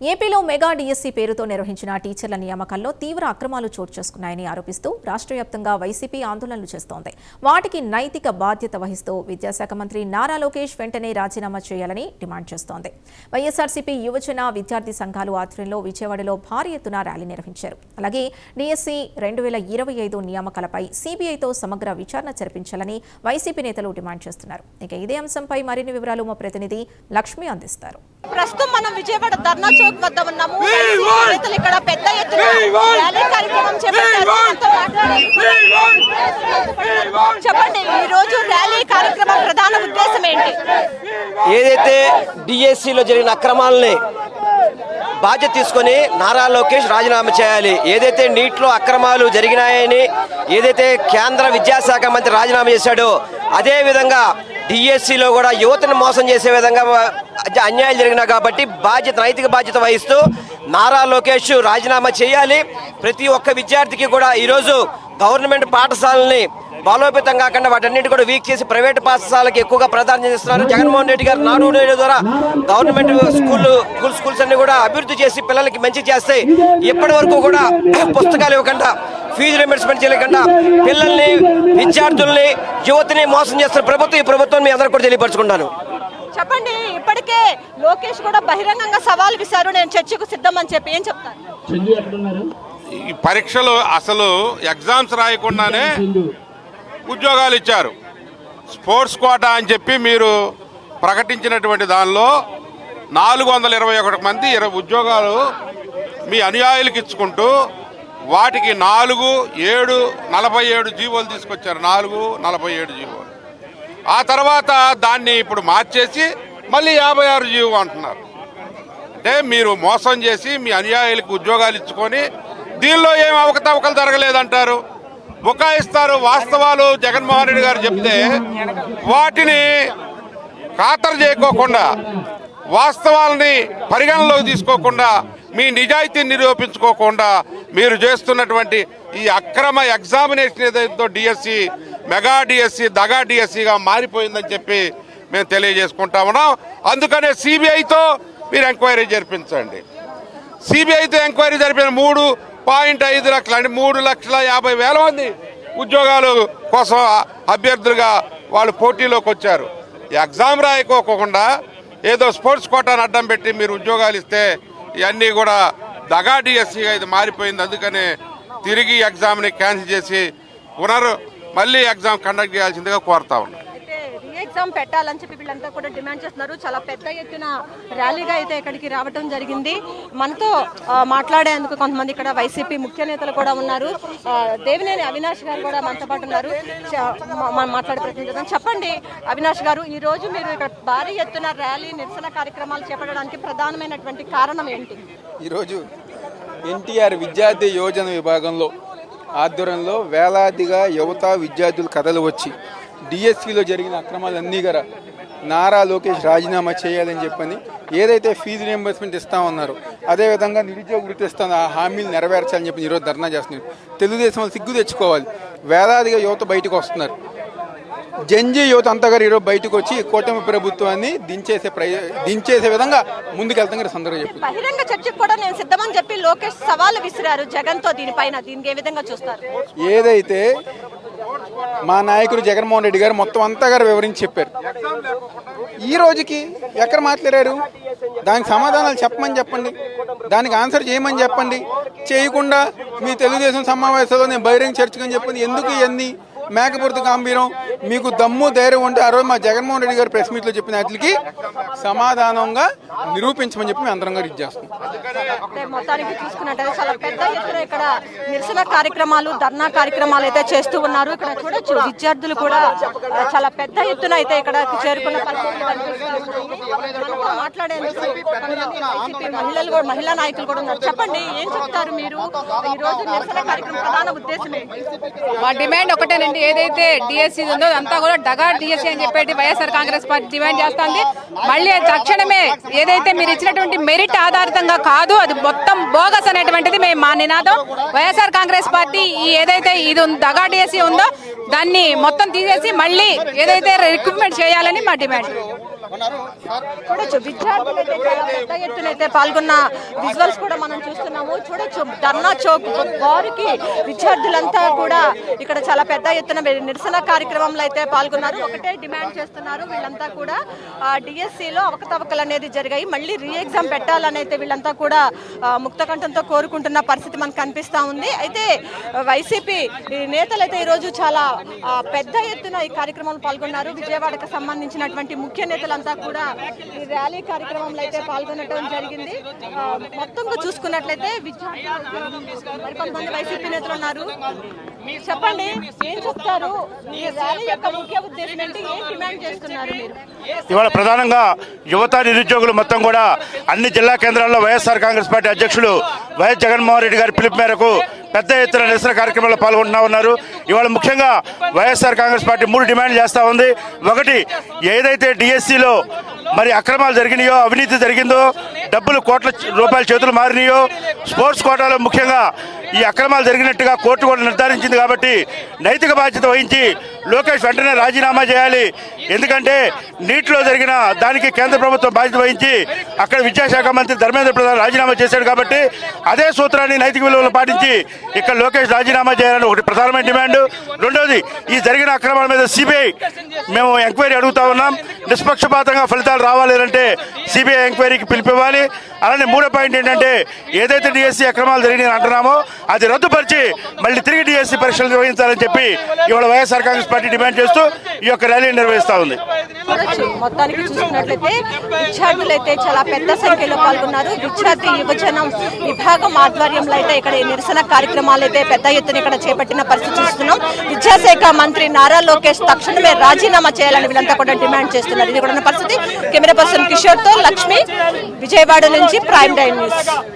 ఏపీలో mega DSC పేరుతో నిర్వహించిన టీచర్ల నియామకాల్లో తీవ్ర అక్రమాలు చోటు చేసుకున్నాయని ఆరోపిస్తూ రాష్ట్ర వ్యాప్తంగా వైసీపీ ఆందోళనలు చేస్తోంది. వాటికి నైతిక బాధ్యత వహిస్తూ విద్యాశాఖ మంత్రి నారా లోకేష్ వెంటనే రాజీనామా చేయాలని డిమాండ్ చేస్తోంది. వైఎస్ఆర్సీపీ యువజన విద్యార్థి సంఘాలు ఆధ్వర్యంలో విజయవాడలో భారీ ఎత్తున ర్యాలీ నిర్వహించారు. అలాగే డిఎస్సీ 2025 నియామకాలపై సీబీఐతో సమగ్ర విచారణ జరిపించాలని వైసీపీ నేతలు డిమాండ్ చేస్తున్నారు. ఇక ఇదే అంశంపై మరిన్ని వివరాలు మా ప్రతినిధి లక్ష్మి అందిస్తారు. ప్రస్తుతం మనం విజయవాడ ధర్నా చౌక్ వద్ద ఉన్నాము. నేతలు ఇక్కడ పెద్ద ఎత్తున ర్యాలీ కార్యక్రమం చేపట్టారు. చెప్పండి, ఈ రోజు ర్యాలీ కార్యక్రమం ప్రధాన ఉద్దేశం ఏంటి? ఏదైతే డిఎస్సిలో జరిగిన అక్రమాలని బాధ్యత తీసుకొని నారా లోకేష్ రాజీనామా చేయాలి. ఏదైతే నీట్లో అక్రమాలు జరిగినాయని ఏదైతే కేంద్ర విద్యాశాఖ మంత్రి రాజీనామా చేశాడో అదే విధంగా డిఎస్సిలో కూడా యువతను మోసం చేసే విధంగా అన్యాయాలు జరిగినా కాబట్టి నైతిక బాధ్యత వహిస్తూ నారా లోకేష్ రాజీనామా చేయాలి. ప్రతి ఒక్క విద్యార్థికి కూడా ఈరోజు గవర్నమెంట్ పాఠశాలని బలోపేతం కాకుండా వాటన్నిటి కూడా వీక్ చేసి ప్రైవేట్ పాఠశాలకి ఎక్కువగా ప్రాధాన్యత ఇస్తున్నారు. జగన్మోహన్ రెడ్డి గారు నాడు నేడు ద్వారా గవర్నమెంట్ స్కూల్స్ అన్ని కూడా అభివృద్ధి చేసి పిల్లలకి మంచి చేస్తాయి. ఇప్పటి వరకు కూడా పుస్తకాలు ఇవ్వకుండా, ఫీజు రియంబర్స్మెంట్ చేయకుండా పిల్లల్ని, విద్యార్థుల్ని, యువతిని మోసం చేస్తున్న ప్రభుత్వం ఈ ప్రభుత్వం మీ అందరూ కూడా తెలియపరచుకుంటాను. చెప్పండి, ఇప్పటికే లోకేష్ కూడా బహిరంగంగా సవాల్ విసారు, నేను చర్చకు సిద్ధం అని చెప్పి ఏం చెప్తారు? ఈ పరీక్షలు అసలు ఎగ్జామ్స్ రాయకుండానే ఉద్యోగాలు ఇచ్చారు. స్పోర్ట్స్ కోటా అని చెప్పి మీరు ప్రకటించినటువంటి దానిలో 421 మంది ఉద్యోగాలు మీ అనుయాయులకు ఇచ్చుకుంటూ వాటికి 47 జీవోలు తీసుకొచ్చారు. 47 జీవోలు. ఆ తర్వాత దాన్ని ఇప్పుడు మార్చేసి మళ్ళీ 56 జీవో అంటున్నారు. అంటే మీరు మోసం చేసి మీ అనుయాయులకు ఉద్యోగాలు ఇచ్చుకొని దీనిలో ఏం అవకతవకలు జరగలేదంటారు, బుకాయిస్తారు. వాస్తవాలు జగన్మోహన్ రెడ్డి గారు చెప్తే వాటిని ఖాతరు చేయకోకుండా, వాస్తవాలని పరిగణలోకి తీసుకోకుండా, మీ నిజాయితీని నిరూపించుకోకుండా మీరు చేస్తున్నటువంటి ఈ అక్రమ ఎగ్జామినేషన్ ఏదైతే డిఎస్సి, మెగా డిఎస్సి, దగా డిఎస్సిగా మారిపోయిందని చెప్పి మేము తెలియజేసుకుంటా ఉన్నాం. అందుకనే సిబిఐతో మీరు ఎంక్వైరీ జరిపించండి. సిబిఐతో ఎంక్వైరీ జరిపిన 3.5 లక్షలు అంటే 3,50,000 మంది ఉద్యోగాలు కోసం అభ్యర్థులుగా వాళ్ళు పోటీలోకి వచ్చారు. ఎగ్జామ్ రాయకోకుండా ఏదో స్పోర్ట్స్ కోటాను అడ్డం పెట్టి మీరు ఉద్యోగాలు ఇస్తే ఇవన్నీ కూడా దగా డిఎస్సిగా ఇది మారిపోయింది. అందుకనే తిరిగి ఎగ్జామ్ని క్యాన్సిల్ చేసి మళ్ళీ ఎగ్జామ్ కండక్ట్ చేయాల్సిందిగా కోరుతా ఉన్నాం. ఎగ్జామ్ పెట్టాలని చెప్పి వీళ్ళంతా కూడా డిమాండ్ చేస్తున్నారు. చాలా పెద్ద ఎత్తున ర్యాలీగా అయితే ఇక్కడికి రావడం జరిగింది. మనతో మాట్లాడేందుకు కొంతమంది ఇక్కడ వైసీపీ ముఖ్య నేతలు కూడా ఉన్నారు. దేవినేని అవినాష్ గారు కూడా మనతో పాటు ఉన్నారు. మనం మాట్లాడే ప్రయత్నం చేద్దాం. చెప్పండి అవినాష్ గారు, ఈ రోజు మీరు ఇక్కడ భారీ ఎత్తున ర్యాలీ, నిరసన కార్యక్రమాలు చేపట్టడానికి ప్రధానమైనటువంటి కారణం ఏంటి? ఈరోజు ఎన్టీఆర్ విద్యార్థి యోజన విభాగంలో ఆధ్వర్యంలో వేలాదిగా యువత విద్యార్థులు కథలు వచ్చి డిఎస్సిలో జరిగిన అక్రమాలన్నీ కూడా నారా లోకేష్ రాజీనామా చేయాలని చెప్పని ఏదైతే ఫీజు రియంబర్స్మెంట్ ఇస్తామన్నారో అదేవిధంగా నిరుద్యోగ వృత్తి ఇస్తాను ఆ హామీలు నెరవేర్చాలని చెప్పి ఈరోజు ధర్నా చేస్తున్నారు. తెలుగుదేశం వాళ్ళు సిగ్గు తెచ్చుకోవాలి. వేలాదిగా యువత బయటకు వస్తున్నారు. జంజీ యువత అంతా గారు ఈరోజు బయటకు వచ్చి కూటమి ప్రభుత్వాన్ని దించేసే విధంగా ముందుకెళ్తాం సందర్భంగా చెప్పి బహిరంగ చర్చకు కూడా నేను సిద్ధమని చెప్పి లోకేష్ సవాల్ విసిరారు జగన్ తో. దీనికి ఏ విధంగా చూస్తారు? ఏదైతే మా నాయకుడు జగన్మోహన్ రెడ్డి గారు మొత్తం అంతా గారు వివరించి చెప్పారు. ఈ రోజుకి ఎక్కడ మాట్లాడారు? దానికి సమాధానాలు చెప్పండి, దానికి ఆన్సర్ చేయమని చెప్పండి. చేయకుండా మీ తెలుగుదేశం సమావేశంలో నేను బహిరంగ చర్చకని చెప్పండి. ఎందుకు ఇవన్నీ మేకపురత గాంభీరం? మీకు దమ్ము ధైర్యం ఉంటే ఆ రోజు మా జగన్మోహన్ రెడ్డి గారు ప్రెస్ మీట్లో చెప్పిన వాటికి సమాధానంగా నిరూపించమని చెప్పి మేము అందరం గారు ఇచ్చేస్తాం. మొత్తానికి చూసుకున్నట్టయితే చాలా పెద్ద ఎత్తున ఇక్కడ నిరసన కార్యక్రమాలు, ధర్నా కార్యక్రమాలు అయితే చేస్తూ ఉన్నారు. ఇక్కడ చూడొచ్చు విద్యార్థులు కూడా చాలా పెద్ద ఎత్తున అయితే ఇక్కడ చేరుకున్న మాట్లాడేందుకు మహిళా నాయకులు కూడా ఉన్నారు. చెప్పండి, ఏం చెప్తారు మీరు? ఈ రోజు నిరసన కార్యక్రమం ప్రధాన ఉద్దేశం ఏంటి? మా డిమాండ్ ఒకటేనండి, ఏదైతే డిఎస్సి ఉందో అంతా కూడా డగా డిఎస్సి అని చెప్పేసి వైఎస్ఆర్ కాంగ్రెస్ పార్టీ డిమాండ్ చేస్తుంది. మళ్ళీ తక్షణమే ఏదైతే మీరు ఇచ్చినటువంటి మెరిట్ ఆధారితంగా కాదు, అది మొత్తం బోగస్ అనేటువంటిది మా నినాదం. వైఎస్ఆర్ కాంగ్రెస్ పార్టీ ఏదైతే ఇది దగా డిఎస్సి ఉందో దాన్ని మొత్తం తీసేసి మళ్ళీ ఏదైతే రిక్రూట్మెంట్ చేయాలని మా డిమాండ్. చూడొచ్చు విద్యార్థులు అయితే చాలా పెద్ద ఎత్తున అయితే పాల్గొన్న విజువల్స్ కూడా మనం చూస్తున్నాము. చూడొచ్చు ధర్నా చౌక్ వారికి విద్యార్థులంతా కూడా ఇక్కడ చాలా పెద్ద ఎత్తున నిరసన కార్యక్రమంలో అయితే పాల్గొన్నారు. ఒకటే డిమాండ్ చేస్తున్నారు వీళ్ళంతా కూడా డిఎస్సిలో అవకతవకలు అనేది జరిగాయి, మళ్ళీ రీ ఎగ్జామ్ పెట్టాలని అయితే వీళ్ళంతా కూడా ముక్తకంఠంతో కోరుకుంటున్న పరిస్థితి మనకు కనిపిస్తా ఉంది. అయితే వైసీపీ నేతలు అయితే ఈరోజు చాలా పెద్ద ఎత్తున ఈ కార్యక్రమంలో పాల్గొన్నారు. విజయవాడకు సంబంధించినటువంటి ముఖ్య నేతలంతా కూడా ఈ ర్యాలీ కార్యక్రమంలో అయితే పాల్గొనడం జరిగింది. మొత్తంగా చూసుకున్నట్లయితే మరి కొంతమంది వైసీపీ నేతలు ఉన్నారు. చెప్పండి, ఏం చెప్తారు? ఈ ర్యాలీ యొక్క ముఖ్య ఉద్దేశం ఏంటి? ఏం డిమాండ్ చేస్తున్నారు మీరు? ఇవాళ ప్రధానంగా యువత నిరుద్యోగులు మొత్తం కూడా అన్ని జిల్లా కేంద్రాల్లో వైఎస్ఆర్ కాంగ్రెస్ పార్టీ అధ్యక్షులు వైఎస్ జగన్మోహన్ రెడ్డి గారి పిలుపు మేరకు పెద్ద ఎత్తున నిరసన కార్యక్రమంలో పాల్గొంటున్నా ఉన్నారు. ఇవాళ ముఖ్యంగా వైఎస్ఆర్ కాంగ్రెస్ పార్టీ 3 డిమాండ్లు చేస్తూ ఉంది. ఒకటి, ఏదైతే డిఎస్సిలో మరి అక్రమాలు జరిగినాయో, అవినీతి జరిగిందో, డబ్బులు కోట్ల రూపాయల చేతులు మారినాయో, స్పోర్ట్స్ కోటాలో ముఖ్యంగా ఈ అక్రమాలు జరిగినట్టుగా కోర్టు కూడా నిర్ధారించింది. కాబట్టి నైతిక బాధ్యత వహించి లోకేష్ వెంటనే రాజీనామా చేయాలి. ఎందుకంటే నీటిలో జరిగిన దానికి కేంద్ర ప్రభుత్వం బాధ్యత వహించి అక్కడ విద్యాశాఖ మంత్రి ధర్మేంద్ర ప్రధాన్ రాజీనామా చేశాడు. కాబట్టి అదే సూత్రాన్ని నైతిక విలువలు పాటించి ఇక్కడ లోకేష్ రాజీనామా చేయాలని ఒకటి ప్రధానమైన డిమాండ్. రెండోది, ఈ జరిగిన అక్రమాల మీద సిబిఐ మేము ఎంక్వైరీ అడుగుతా ఉన్నాం. నిష్పక్షపాతంగా ఫలితాలు రావాలి అంటే సిబిఐ ఎంక్వైరీకి పిలిపివ్వాలి. అలానే మూడో పాయింట్ ఏంటంటే, ఏదైతే డిఎస్సి అక్రమాలు జరిగినాయని అంటున్నామో అది రద్దుపరిచి మళ్ళీ తిరిగి డిఎస్సి పరీక్షలు నిర్వహించాలని చెప్పి ఇవాళ వైఎస్ఆర్ కాంగ్రెస్ పార్టీ డిమాండ్ చేస్తూ ఈ యొక్క ర్యాలీ నిర్వహిస్తా ఉంది. మొత్తానికి చూసుకున్నట్లయితే విద్యార్థులు అయితే చాలా పెద్ద సంఖ్యలో పాల్గొన్నారు. విద్యార్థి యువజనం విభాగం ఆధ్వర్యంలో అయితే ఇక్కడ నిరసన కార్యక్రమాలు అయితే పెద్ద ఎత్తున ఇక్కడ చేపట్టిన పరిస్థితి చూస్తున్నాం. విద్యాశాఖ మంత్రి నారా లోకేష్ తక్షణమే రాజీనామా చేయాలని వీళ్ళంతా కూడా డిమాండ్ చేస్తున్నారు. ఇది కూడా పరిస్థితి. కెమెరా పర్సన్ కిషోర్ తో లక్ష్మి, విజయవాడ నుంచి ప్రైమ్ టైమ్ న్యూస్.